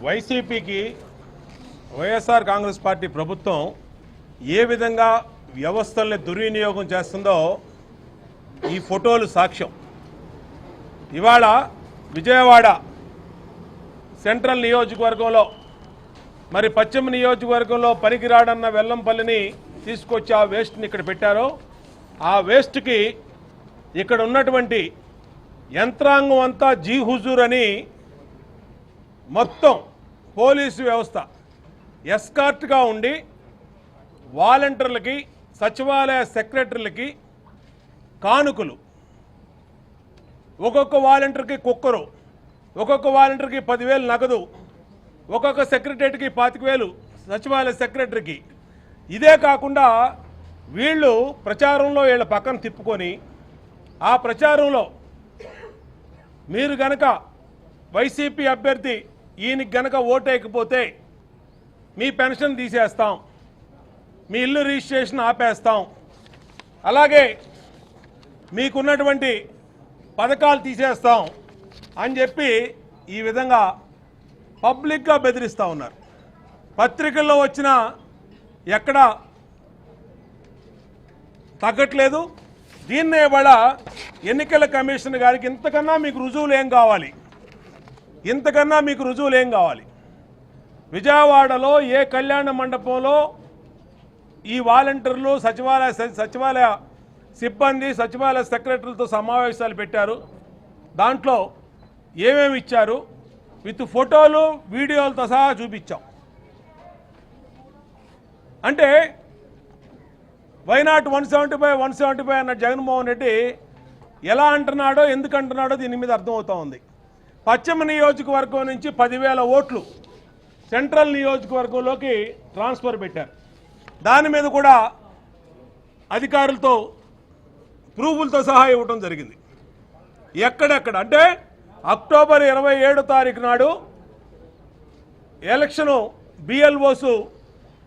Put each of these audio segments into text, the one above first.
వైసీపీకి వైఎస్ఆర్ కాంగ్రెస్ పార్టీ ప్రభుత్వం ఏ విధంగా వ్యవస్థల్ని దుర్వినియోగం చేస్తుందో ఈ ఫోటోలు సాక్ష్యం. ఇవాళ విజయవాడ సెంట్రల్ నియోజకవర్గంలో మరి పశ్చిమ నియోజకవర్గంలో పనికిరాడన్న వెల్లంపల్లిని తీసుకొచ్చి ఆ వేస్ట్ని ఇక్కడ పెట్టారో ఆ వేస్ట్కి ఇక్కడ ఉన్నటువంటి యంత్రాంగం అంతా జీ హుజూర్ అని మొత్తం పోలీసు వ్యవస్థ ఎస్కార్ట్గా ఉండి వాలంటీర్లకి సచివాలయ సెక్రటరీలకి కానుకలు, ఒక్కొక్క వాలంటీర్కి కుక్కరు, ఒక్కొక్క వాలంటీర్కి 10,000 నగదు, ఒక్కొక్క సెక్రటరీకి 25,000 సచివాలయ సెక్రటరీకి. ఇదే కాకుండా వీళ్ళు ప్రచారంలో వీళ్ళ పక్కన తిప్పుకొని ఆ ప్రచారంలో మీరు గనక వైసీపీ అభ్యర్థి ఈయనకి గనక ఓటేయకపోతే మీ పెన్షన్ తీసేస్తాం, మీ ఇల్లు రిజిస్ట్రేషన్ ఆపేస్తాం, అలాగే మీకున్నటువంటి పథకాలు తీసేస్తాం అని చెప్పి ఈ విధంగా పబ్లిక్గా బెదిరిస్తూ ఉన్నారు. పత్రికల్లో వచ్చిన ఎక్కడా తగ్గట్లేదు. దీన్నే ఇవాళ ఎన్నికల కమిషన్ గారికి ఇంతకన్నా మీకు రుజువులు ఏం కావాలి, ఇంతకన్నా మీకు రుజువులు ఏం కావాలి? విజయవాడలో ఏ కళ్యాణ మండపంలో ఈ వాలంటీర్లు సచివాలయ సిబ్బంది సచివాలయ సెక్రటరీలతో సమావేశాలు పెట్టారు, దాంట్లో ఏమేమి ఇచ్చారు విత్ ఫోటోలు వీడియోలతో సహా చూపించాం. అంటే వైనాట్ 175 అన్న జగన్మోహన్ రెడ్డి ఎలా అంటున్నాడో ఎందుకు అంటున్నాడో దీని మీద అర్థమవుతూ ఉంది. పశ్చిమ నియోజకవర్గం నుంచి 10,000 ఓట్లు సెంట్రల్ నియోజకవర్గంలోకి ట్రాన్స్ఫర్ పెట్టారు. దాని మీద కూడా అధికారులతో ప్రూఫులతో సహా ఇవ్వటం జరిగింది. ఎక్కడెక్కడ అంటే అక్టోబర్ 27 తారీఖు నాడు ఎలక్షను బిఎల్ఓస్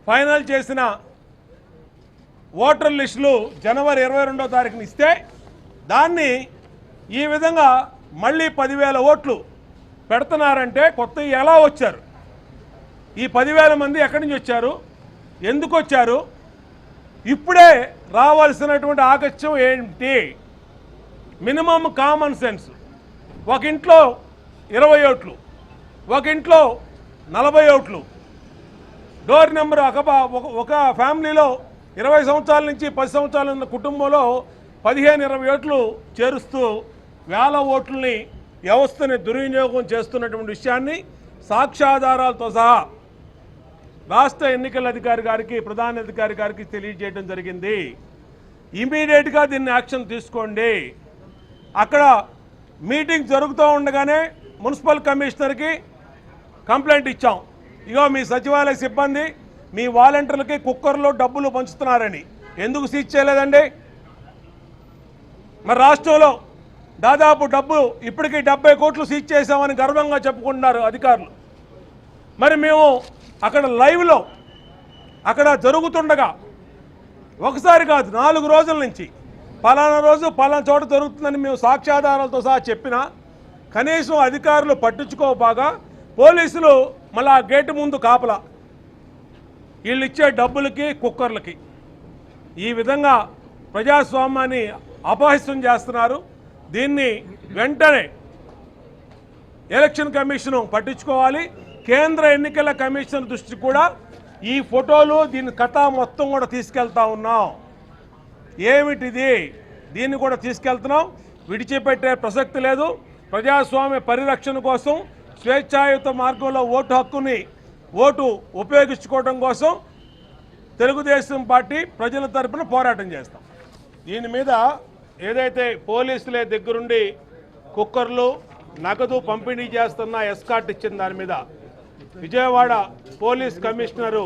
ఫైనల్ చేసిన ఓటర్ లిస్టులు జనవరి 22వ తారీఖున ఇస్తే దాన్ని ఈ విధంగా మళ్ళీ 10,000 ఓట్లు పెడుతున్నారంటే కొత్త ఎలా వచ్చారు? ఈ 10,000 మంది ఎక్కడి నుంచి వచ్చారు, ఎందుకు వచ్చారు? ఇప్పుడే రావాల్సినటువంటి ఆగత్యం ఏంటి? Minimum common sense. ఒక ఇంట్లో 20 ఓట్లు, ఒక ఇంట్లో 40 ఓట్లు, డోర్ నెంబర్ ఒక ఫ్యామిలీలో 20 సంవత్సరాల నుంచి 10 సంవత్సరాలు ఉన్న కుటుంబంలో 15-20 ఓట్లు చేరుస్తూ వేల ఓట్లని వ్యవస్థని దుర్వినియోగం చేస్తున్నటువంటి విషయాన్ని సాక్ష్యాధారాలతో సహా రాష్ట్ర ఎన్నికల అధికారి గారికి ప్రధాన అధికారి గారికి తెలియజేయడం జరిగింది. ఇమీడియట్గా దీన్ని యాక్షన్ తీసుకోండి. అక్కడ మీటింగ్ జరుగుతూ ఉండగానే మున్సిపల్ కమిషనర్కి కంప్లైంట్ ఇచ్చాం, ఇగో మీ సచివాలయ సిబ్బంది మీ వాలంటీర్లకి కుక్కర్లో డబ్బులు పంచుతున్నారని. ఎందుకు సీజ్ చేయలేదండి? మరి రాష్ట్రంలో దాదాపు డబ్బు ఇప్పటికీ 70 కోట్లు సీజ్ చేశామని గర్వంగా చెప్పుకుంటున్నారు అధికారులు. మరి మేము అక్కడ లైవ్లో అక్కడ జరుగుతుండగా ఒకసారి కాదు 4 రోజుల నుంచి పలానా రోజు పలానా చోట జరుగుతుందని మేము సాక్ష్యాధారాలతో సహా చెప్పినా కనీసం అధికారులు పట్టించుకోబాగా పోలీసులు మళ్ళీ ఆ గేటు ముందు కాపలా, వీళ్ళు ఇచ్చే డబ్బులకి కుక్కర్లకి ఈ విధంగా ప్రజాస్వామ్యాన్ని అపహాస్యం చేస్తున్నారు. దీన్ని వెంటనే ఎలక్షన్ కమిషన్ పట్టించుకోవాలి. కేంద్ర ఎన్నికల కమిషన్ దృష్టి కూడా ఈ ఫోటోలు దీని కథ మొత్తం కూడా తీసుకెళ్తా ఉన్నాం. ఏమిటిది? దీన్ని కూడా తీసుకెళ్తున్నాం. విడిచిపెట్టే ప్రసక్తి లేదు. ప్రజాస్వామ్య పరిరక్షణ కోసం స్వేచ్ఛాయుత మార్గంలో ఓటు ఉపయోగించుకోవడం కోసం తెలుగుదేశం పార్టీ ప్రజల తరపున పోరాటం చేస్తాం. దీని మీద ఏదైతే పోలీసులే దగ్గరుండి కుక్కర్లు నగదు పంపిణీ చేస్తున్న ఎస్కాట్ ఇచ్చిన దాని మీద విజయవాడ పోలీస్ కమిషనరు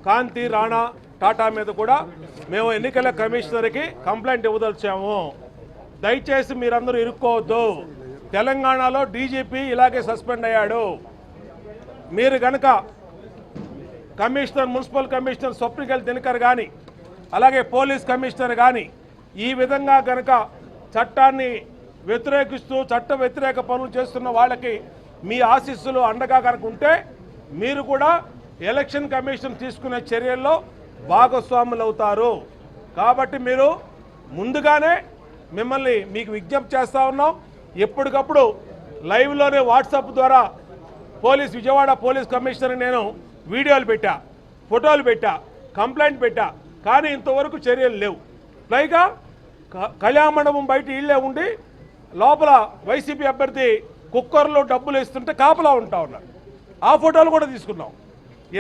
కాంతి రాణా టాటా మీద కూడా మేము ఎన్నికల కమిషనర్కి కంప్లైంట్ ఇవ్వదలిచాము. దయచేసి మీరందరూ ఇరుక్కోవద్దు. తెలంగాణలో డీజీపీ ఇలాగే సస్పెండ్ అయ్యాడు. మీరు కనుక commissioner municipal commissioner Swapnil Dinakar కానీ అలాగే పోలీస్ కమిషనర్ కానీ ఈ విధంగా కనుక చట్టాన్ని వ్యతిరేకిస్తూ చట్ట వ్యతిరేక పనులు చేస్తున్న వాళ్ళకి మీ ఆశీస్సులు అండగా కనుక ఉంటే మీరు కూడా ఎలక్షన్ కమిషన్ తీసుకునే చర్యల్లో భాగస్వాములు అవుతారు. కాబట్టి మీరు ముందుగానే మిమ్మల్ని మీకు విజ్ఞప్తి చేస్తూ ఉన్నాం. ఎప్పటికప్పుడు లైవ్లోనే వాట్సాప్ ద్వారా విజయవాడ పోలీస్ కమిషనర్ నేను వీడియోలు పెట్టా, ఫోటోలు పెట్టా, కంప్లైంట్ పెట్టా, కానీ ఇంతవరకు చర్యలు లేవు. పైగా కళ్యాణ మండపం బయట ఇళ్లే ఉండి లోపల వైసీపీ అభ్యర్థి కుక్కర్లో డబ్బులు వేస్తుంటే కాపలా ఉంటా ఉన్నారు. ఆ ఫోటోలు కూడా తీసుకున్నాం.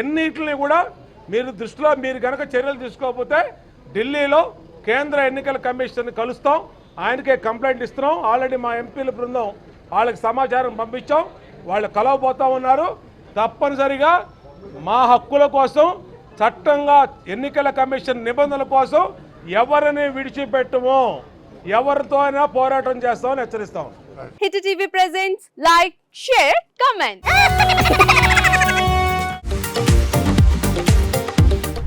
ఎన్నిటిని కూడా మీరు దృష్టిలో మీరు కనుక చర్యలు తీసుకోకపోతే ఢిల్లీలో కేంద్ర ఎన్నికల కమిషన్ని కలుస్తాం, ఆయనకే కంప్లైంట్ ఇస్తున్నాం. ఆల్రెడీ మా ఎంపీల బృందం వాళ్ళకి సమాచారం పంపించాం, వాళ్ళు కలవబోతూ ఉన్నారు. తప్పనిసరిగా మా హక్కుల కోసం, చట్టంగా ఎన్నికల కమిషన్ నిబంధనల కోసం ఎవరిని విడిచిపెట్టము, ఎవరితో అయినా పోరాటం చేస్తామని హెచ్చరిస్తాం. Hit TV presents like, share, comment.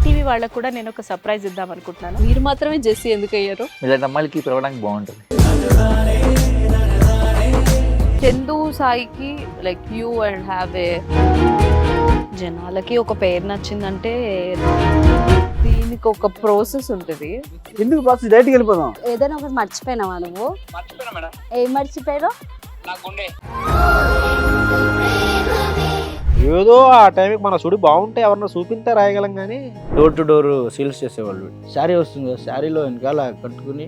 TV వాళ్ళకు కూడా నేను ఒక సర్ప్రైజ్ ఇద్దాం అనుకుంటున్నాను. మీరు మాత్రమే జెస్సీ ఎందుకు అయ్యారు? ఇలాంటి అమ్మాయిలకి పిలవడానికి బాగుంటుంది. చందు సాయికి like you and have a జనాలకి ఒక పేరు నచ్చిందంటే దీనికి ఒక ప్రాసెస్ ఉంటుంది. ఎందుకు ప్రాసెస్ డైరెక్ట్గా వెళ్ళిపోదాం. ఏదైనా ఒకటి మర్చిపోయినావా నువ్వు? ఏం మర్చిపోయావు? ఏదో ఆ టైంకి మన సుడి బాగుంటే ఎవరన్నా చూపిస్తే రాయగలం కానీ డోర్ టు డోర్ సేల్స్ చేసేవాళ్ళు. శారీ వస్తుంది, శారీలో వెనకాల కట్టుకుని